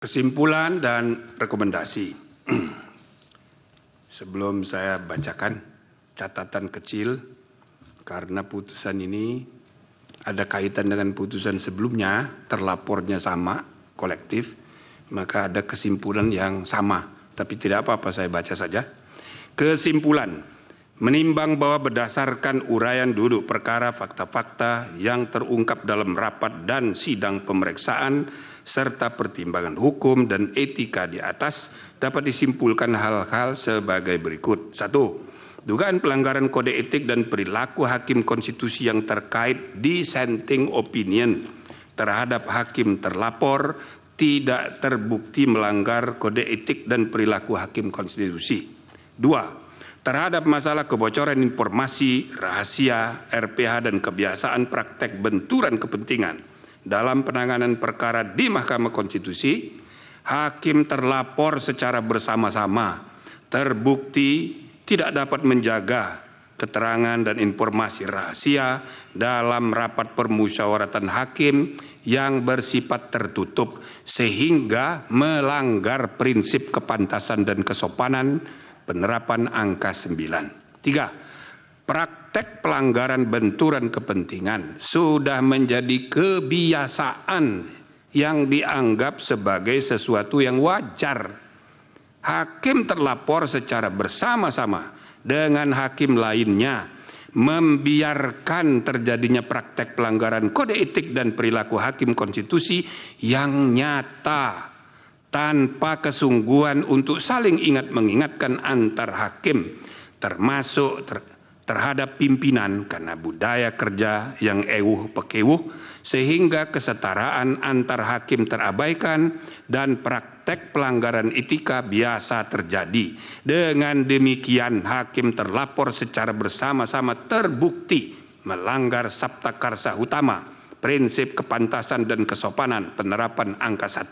Kesimpulan dan rekomendasi. Sebelum saya bacakan catatan kecil, karena putusan ini ada kaitan dengan putusan sebelumnya, terlapornya sama, kolektif, maka ada kesimpulan yang sama. Tapi tidak apa-apa, saya baca saja. Kesimpulan, menimbang bahwa berdasarkan uraian duduk perkara fakta-fakta yang terungkap dalam rapat dan sidang pemeriksaan, serta pertimbangan hukum dan etika di atas, dapat disimpulkan hal-hal sebagai berikut. 1. Dugaan pelanggaran kode etik dan perilaku hakim konstitusi yang terkait dissenting opinion terhadap hakim terlapor tidak terbukti melanggar kode etik dan perilaku hakim konstitusi. 2. Terhadap masalah kebocoran informasi, rahasia, RPH dan kebiasaan praktek benturan kepentingan dalam penanganan perkara di Mahkamah Konstitusi, hakim terlapor secara bersama-sama terbukti tidak dapat menjaga keterangan dan informasi rahasia dalam rapat permusyawaratan hakim yang bersifat tertutup sehingga melanggar prinsip kepantasan dan kesopanan penerapan angka 9. 3. Praktek pelanggaran benturan kepentingan sudah menjadi kebiasaan yang dianggap sebagai sesuatu yang wajar. Hakim terlapor secara bersama-sama dengan hakim lainnya membiarkan terjadinya praktek pelanggaran kode etik dan perilaku hakim konstitusi yang nyata tanpa kesungguhan untuk saling ingat mengingatkan antar hakim, termasuk terhadap pimpinan karena budaya kerja yang ewuh-pekewuh sehingga kesetaraan antar hakim terabaikan dan praktek pelanggaran etika biasa terjadi. Dengan demikian hakim terlapor secara bersama-sama terbukti melanggar Sabta Karsa Utama, prinsip kepantasan dan kesopanan penerapan angka 1.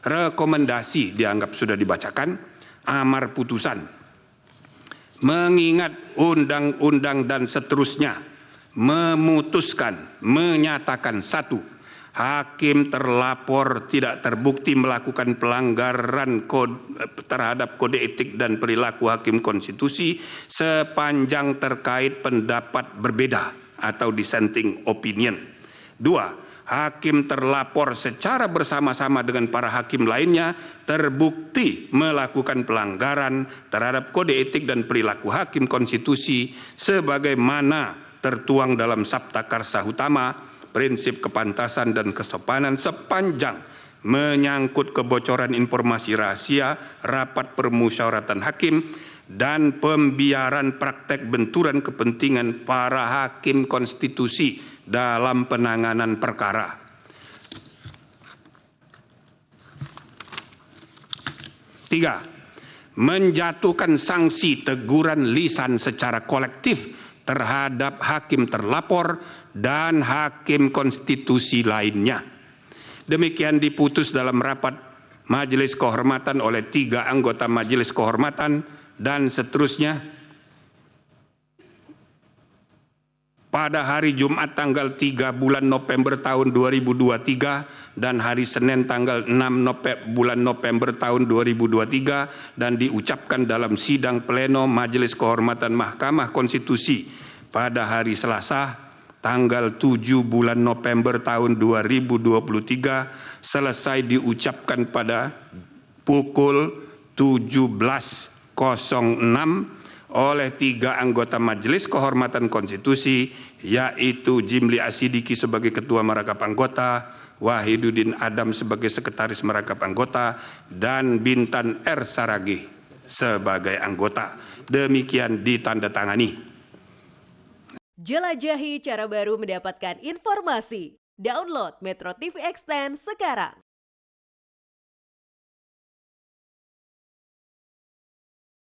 Rekomendasi dianggap sudah dibacakan. Amar putusan, mengingat undang-undang dan seterusnya, memutuskan, menyatakan 1. Hakim terlapor tidak terbukti melakukan pelanggaran terhadap kode etik dan perilaku hakim konstitusi sepanjang terkait pendapat berbeda atau dissenting opinion. 2. Hakim terlapor secara bersama-sama dengan para hakim lainnya terbukti melakukan pelanggaran terhadap kode etik dan perilaku hakim konstitusi sebagaimana tertuang dalam Sabta Karsa Utama, prinsip kepantasan dan kesopanan sepanjang menyangkut kebocoran informasi rahasia rapat permusyawaratan hakim dan pembiaran praktek benturan kepentingan para hakim konstitusi dalam penanganan perkara. 3. Menjatuhkan sanksi teguran lisan secara kolektif terhadap hakim terlapor dan hakim konstitusi lainnya. Demikian diputus dalam rapat Majelis Kehormatan oleh 3 anggota Majelis Kehormatan dan seterusnya pada hari Jumat tanggal 3 bulan November tahun 2023 dan hari Senin tanggal 6 bulan November tahun 2023 dan diucapkan dalam sidang pleno Majelis Kehormatan Mahkamah Konstitusi pada hari Selasa tanggal 7 bulan November tahun 2023 selesai diucapkan pada pukul 17.06 oleh 3 anggota Majelis Kehormatan Konstitusi, yaitu Jimli Asidiki sebagai Ketua Merangkap Anggota, Wahiduddin Adam sebagai Sekretaris Merangkap Anggota, dan Bintan R. Saragih sebagai anggota. Demikian ditandatangani. Jelajahi cara baru mendapatkan informasi. Download Metro TV Extend sekarang.